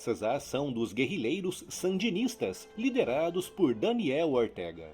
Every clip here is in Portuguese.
graças à ação dos guerrilheiros sandinistas, liderados por Daniel Ortega.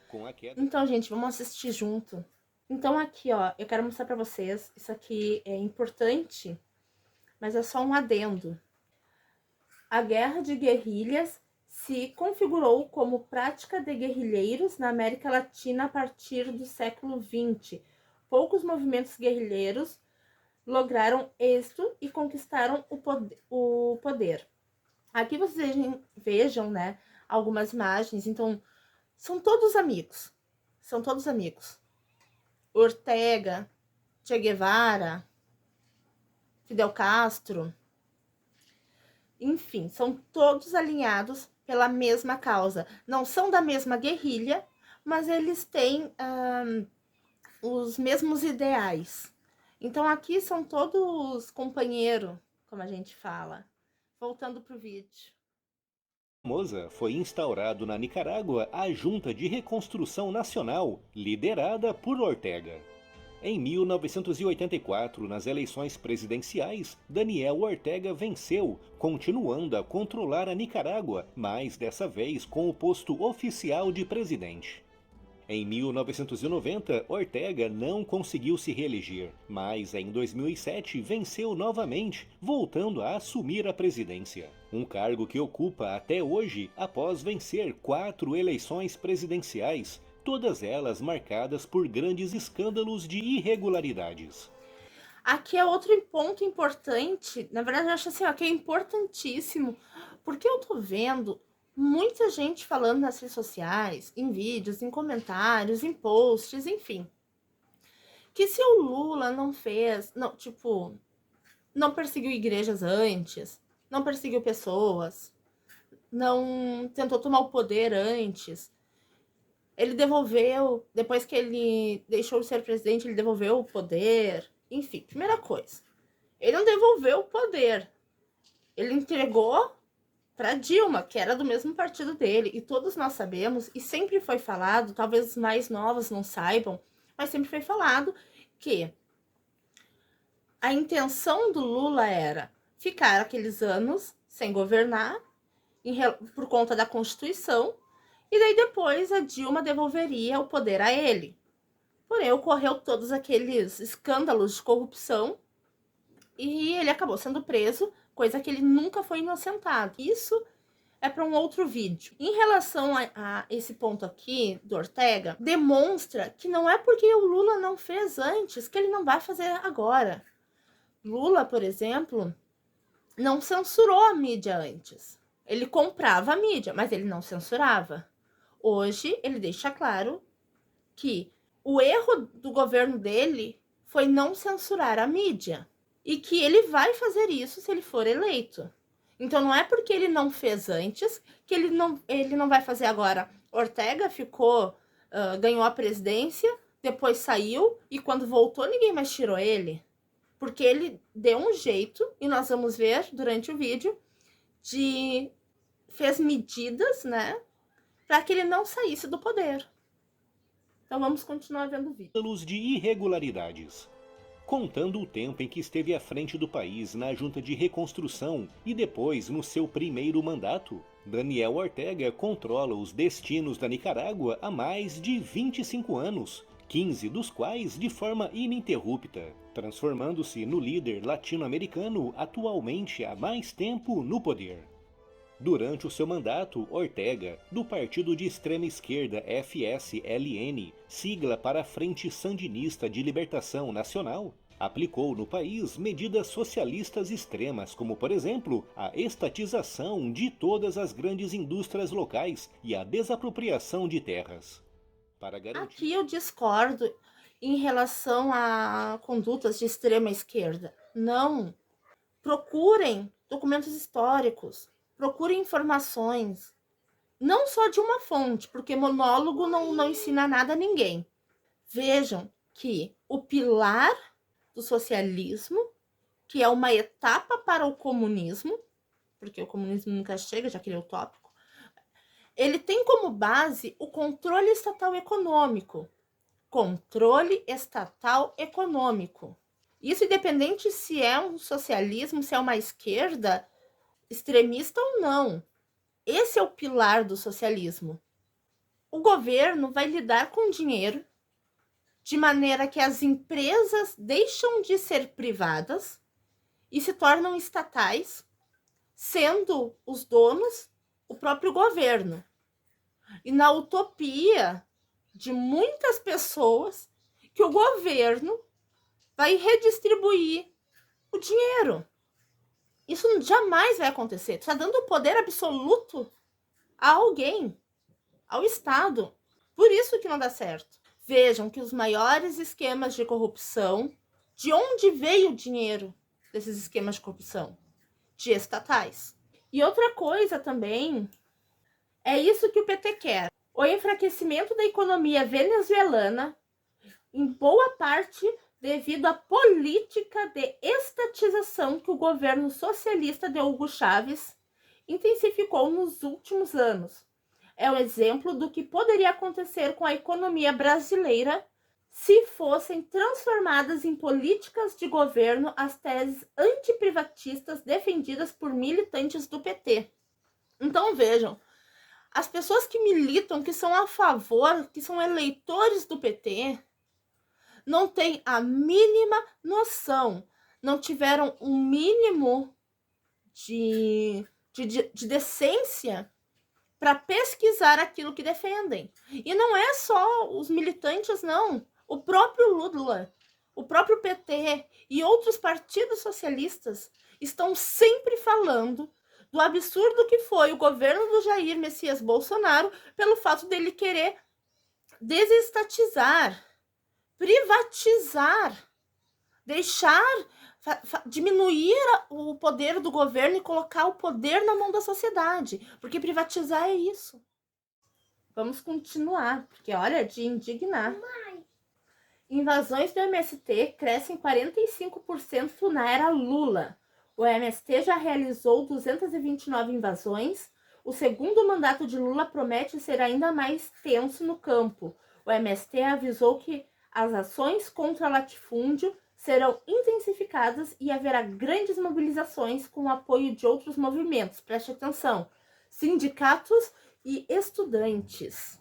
Com a queda... Então, gente, vamos assistir junto. Então, aqui, ó, eu quero mostrar pra vocês. Isso aqui é importante, mas é só um adendo. A guerra de guerrilhas se configurou como prática de guerrilheiros na América Latina a partir do século XX. Poucos movimentos guerrilheiros lograram êxito e conquistaram o poder. Aqui vocês vejam, né, algumas imagens. Então, são todos amigos. São todos amigos. Ortega, Che Guevara, Fidel Castro, enfim, são todos alinhados pela mesma causa. Não são da mesma guerrilha, mas eles têm os mesmos ideais. Então aqui são todos companheiros, como a gente fala. Voltando pro vídeo. Somoza foi instaurado na Nicarágua a Junta de Reconstrução Nacional, liderada por Ortega. Em 1984, nas eleições presidenciais, Daniel Ortega venceu, continuando a controlar a Nicarágua, mas dessa vez com o posto oficial de presidente. Em 1990, Ortega não conseguiu se reeleger, mas em 2007 venceu novamente, voltando a assumir a presidência. Um cargo que ocupa até hoje após vencer 4 eleições presidenciais, todas elas marcadas por grandes escândalos de irregularidades. Aqui é outro ponto importante, na verdade eu acho assim, ó, que é importantíssimo, porque eu tô vendo muita gente falando nas redes sociais, em vídeos, em comentários, em posts, enfim, que se o Lula não fez, não, tipo, não perseguiu igrejas antes, não perseguiu pessoas, não tentou tomar o poder antes, ele devolveu, depois que ele deixou de ser presidente, ele devolveu o poder, enfim, primeira coisa. Ele não devolveu o poder. Ele entregou para Dilma, que era do mesmo partido dele. E todos nós sabemos, e sempre foi falado, talvez os mais novos não saibam, mas sempre foi falado que a intenção do Lula era ficar aqueles anos sem governar, por conta da Constituição, e daí depois a Dilma devolveria o poder a ele. Porém, ocorreu todos aqueles escândalos de corrupção e ele acabou sendo preso, coisa que ele nunca foi inocentado. Isso é para um outro vídeo. Em relação a esse ponto aqui do Ortega, demonstra que não é porque o Lula não fez antes que ele não vai fazer agora. Lula, por exemplo, não censurou a mídia antes. Ele comprava a mídia, mas ele não censurava. Hoje, ele deixa claro que o erro do governo dele foi não censurar a mídia. E que ele vai fazer isso se ele for eleito. Então não é porque ele não fez antes que ele não vai fazer agora. Ortega ficou, ganhou a presidência, depois saiu e quando voltou ninguém mais tirou ele. Porque ele deu um jeito, e nós vamos ver durante o vídeo, fez medidas, né, para que ele não saísse do poder. Então vamos continuar vendo o vídeo. Escândalos de irregularidades. Contando o tempo em que esteve à frente do país na Junta de Reconstrução e depois no seu primeiro mandato, Daniel Ortega controla os destinos da Nicarágua há mais de 25 anos, 15 dos quais de forma ininterrupta, transformando-se no líder latino-americano atualmente há mais tempo no poder. Durante o seu mandato, Ortega, do partido de extrema esquerda FSLN, sigla para a Frente Sandinista de Libertação Nacional, aplicou no país medidas socialistas extremas, como por exemplo, a estatização de todas as grandes indústrias locais e a desapropriação de terras. Para garantir... Aqui eu discordo em relação a condutas de extrema esquerda. Não. Procurem documentos históricos. Procurem informações, não só de uma fonte, porque monólogo não ensina nada a ninguém. Vejam que o pilar do socialismo, que é uma etapa para o comunismo, porque o comunismo nunca chega, já que ele é utópico, ele tem como base o controle estatal econômico. Controle estatal econômico. Isso independente se é um socialismo, se é uma esquerda, extremista ou não, esse é o pilar do socialismo. O governo vai lidar com dinheiro de maneira que as empresas deixam de ser privadas e se tornam estatais, sendo os donos o próprio governo. E na utopia de muitas pessoas, que o governo vai redistribuir o dinheiro. Isso jamais vai acontecer. Tu está dando o poder absoluto a alguém, ao Estado. Por isso que não dá certo. Vejam que os maiores esquemas de corrupção, de onde veio o dinheiro desses esquemas de corrupção? De estatais. E outra coisa também, é isso que o PT quer. O enfraquecimento da economia venezuelana, em boa parte devido à política de estatização que o governo socialista de Hugo Chávez intensificou nos últimos anos. É um exemplo do que poderia acontecer com a economia brasileira se fossem transformadas em políticas de governo as teses antiprivatistas defendidas por militantes do PT. Então vejam, as pessoas que militam, que são a favor, que são eleitores do PT, não têm a mínima noção, não tiveram um mínimo de decência para pesquisar aquilo que defendem. E não é só os militantes, não. O próprio Lula, o próprio PT e outros partidos socialistas estão sempre falando do absurdo que foi o governo do Jair Messias Bolsonaro pelo fato dele querer desestatizar, privatizar, deixar, diminuir o poder do governo e colocar o poder na mão da sociedade, porque privatizar é isso. Vamos continuar, porque olha, de indignar. Invasões do MST crescem 45% na era Lula. O MST já realizou 229 invasões. O segundo mandato de Lula promete ser ainda mais tenso no campo. O MST avisou que as ações contra latifúndio serão intensificadas e haverá grandes mobilizações com o apoio de outros movimentos. Preste atenção, sindicatos e estudantes.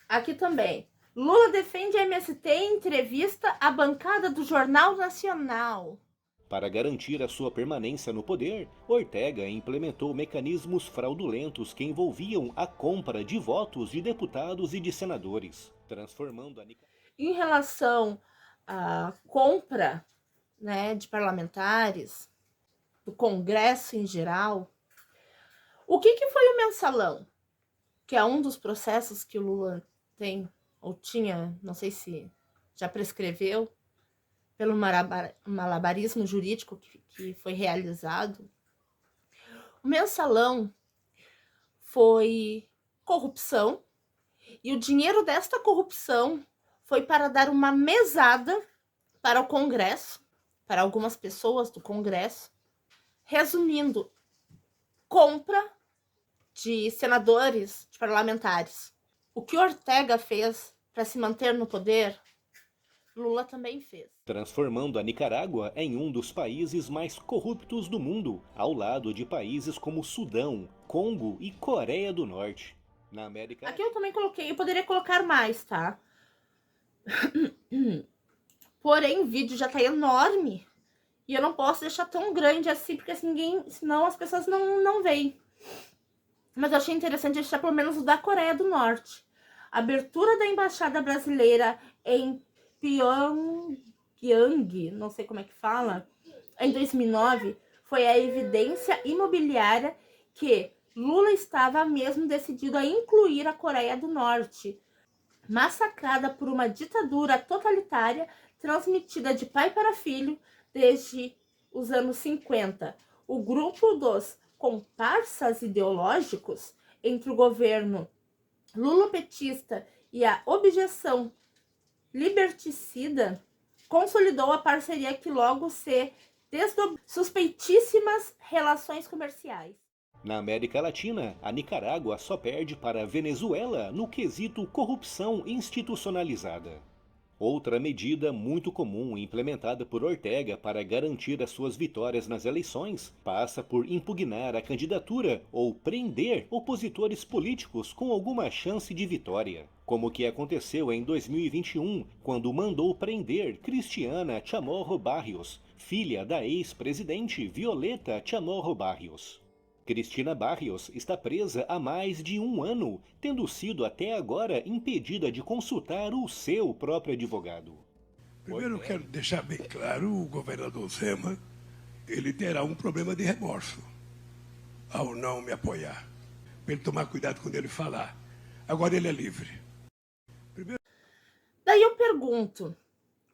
Aqui também. Lula defende a MST em entrevista à bancada do Jornal Nacional. Para garantir a sua permanência no poder, Ortega implementou mecanismos fraudulentos que envolviam a compra de votos de deputados e de senadores, transformando a Nicarágua. Em relação à compra, né, de parlamentares, do Congresso em geral, o que foi o mensalão? Que é um dos processos que o Lula tem, ou tinha, não sei se já prescreveu, pelo malabarismo jurídico que foi realizado. O mensalão foi corrupção, e o dinheiro desta corrupção foi para dar uma mesada para o Congresso, para algumas pessoas do Congresso. Resumindo, compra de senadores, de parlamentares. O que Ortega fez para se manter no poder, Lula também fez. Transformando a Nicarágua em um dos países mais corruptos do mundo, ao lado de países como Sudão, Congo e Coreia do Norte. Na América... Aqui eu também coloquei, eu poderia colocar mais, tá? Porém, o vídeo já tá enorme e eu não posso deixar tão grande assim, porque senão as pessoas não veem. Mas eu achei interessante deixar pelo menos o da Coreia do Norte. Abertura da embaixada brasileira em Pyongyang, não sei como é que fala, em 2009, foi a evidência imobiliária que Lula estava mesmo decidido a incluir a Coreia do Norte, massacrada por uma ditadura totalitária transmitida de pai para filho desde os anos 50. O grupo dos comparsas ideológicos entre o governo lulopetista e a objeção liberticida consolidou a parceria que logo se desdobrou suspeitíssimas relações comerciais. Na América Latina, a Nicarágua só perde para a Venezuela no quesito corrupção institucionalizada. Outra medida muito comum implementada por Ortega para garantir as suas vitórias nas eleições passa por impugnar a candidatura ou prender opositores políticos com alguma chance de vitória, como o que aconteceu em 2021, quando mandou prender Cristiana Chamorro Barrios, filha da ex-presidente Violeta Chamorro Barrios. Cristina Barrios está presa há mais de um ano, tendo sido até agora impedida de consultar o seu próprio advogado. Primeiro eu quero deixar bem claro, o governador Zema, ele terá um problema de remorso ao não me apoiar. Para ele tomar cuidado quando ele falar. Agora ele é livre. Daí eu pergunto,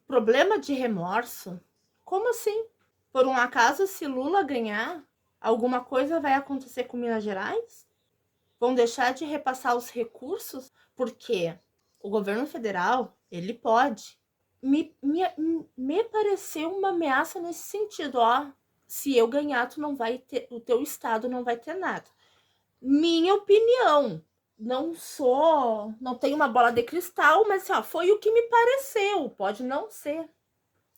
problema de remorso? Como assim? Por um acaso, se Lula ganhar, alguma coisa vai acontecer com Minas Gerais? Vão deixar de repassar os recursos? Porque o governo federal, ele pode. Me pareceu uma ameaça nesse sentido, ó. Se eu ganhar, tu não vai ter, o teu estado não vai ter nada. Minha opinião. Não tenho uma bola de cristal, mas assim, ó, foi o que me pareceu. Pode não ser.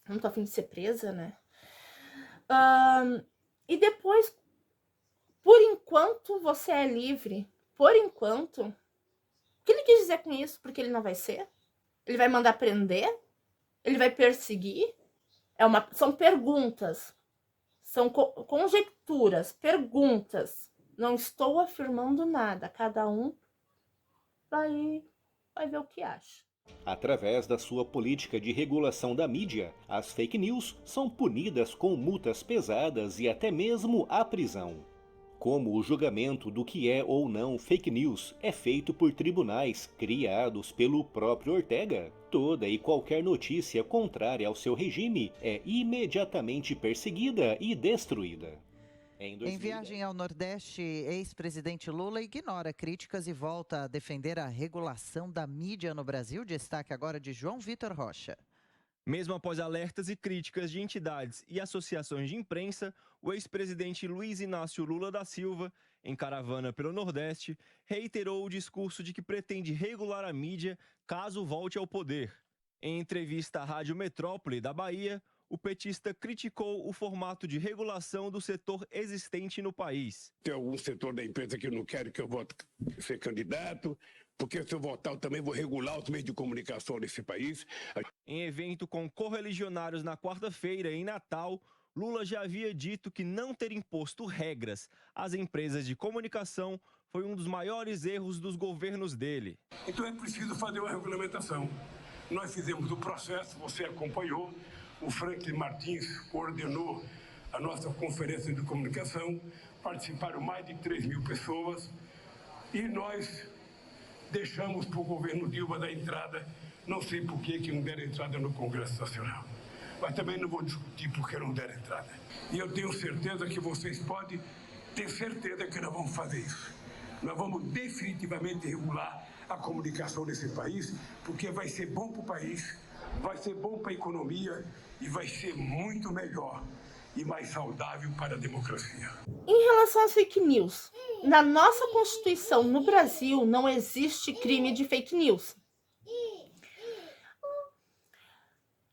Não tô a fim de ser presa, né? E depois, por enquanto você é livre, por enquanto, o que ele quis dizer com isso? Porque ele não vai ser? Ele vai mandar prender? Ele vai perseguir? São perguntas, são conjecturas, perguntas. Não estou afirmando nada, cada um vai ver o que acha. Através da sua política de regulação da mídia, as fake news são punidas com multas pesadas e até mesmo a prisão. Como o julgamento do que é ou não fake news é feito por tribunais criados pelo próprio Ortega, toda e qualquer notícia contrária ao seu regime é imediatamente perseguida e destruída. Em viagem ao Nordeste, ex-presidente Lula ignora críticas e volta a defender a regulação da mídia no Brasil. Destaque agora de João Vitor Rocha. Mesmo após alertas e críticas de entidades e associações de imprensa, o ex-presidente Luiz Inácio Lula da Silva, em caravana pelo Nordeste, reiterou o discurso de que pretende regular a mídia caso volte ao poder. Em entrevista à Rádio Metrópole da Bahia, o petista criticou o formato de regulação do setor existente no país. Tem algum setor da imprensa que não quer que eu vote ser candidato, porque se eu votar eu também vou regular os meios de comunicação desse país. Em evento com correligionários na quarta-feira, em Natal, Lula já havia dito que não ter imposto regras às empresas de comunicação foi um dos maiores erros dos governos dele. Então é preciso fazer uma regulamentação. Nós fizemos o processo, você acompanhou, o Franklin Martins coordenou a nossa conferência de comunicação, participaram mais de 3.000 pessoas e nós deixamos para o governo Dilma dar entrada, não sei por que não deram entrada no Congresso Nacional, mas também não vou discutir por que não deram entrada. E eu tenho certeza que vocês podem ter certeza que nós vamos fazer isso. Nós vamos definitivamente regular a comunicação desse país, porque vai ser bom para o país, vai ser bom para a economia e vai ser muito melhor e mais saudável para a democracia. Em relação às fake news, na nossa Constituição no Brasil não existe crime de fake news.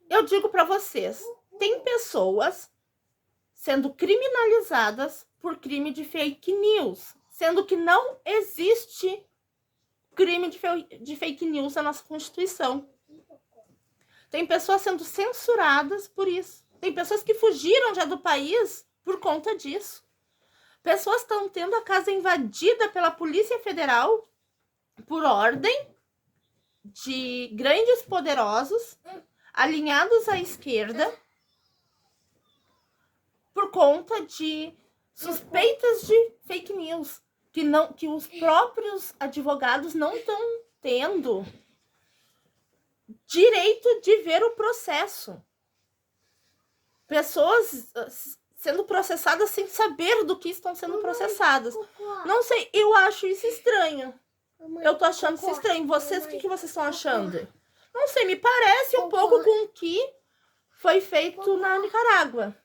Eu digo para vocês, tem pessoas sendo criminalizadas por crime de fake news, sendo que não existe crime de fake news na nossa Constituição. Tem pessoas sendo censuradas por isso. Tem pessoas que fugiram já do país por conta disso. Pessoas estão tendo a casa invadida pela Polícia Federal por ordem de grandes poderosos alinhados à esquerda por conta de suspeitas de fake news que os próprios advogados não estão tendo direito de ver o processo. Pessoas sendo processadas sem saber do que estão sendo processadas. Não sei, eu acho isso estranho. Eu tô achando isso estranho. Vocês, o que vocês estão achando? Não sei, me parece um pouco com o que foi feito na Nicarágua.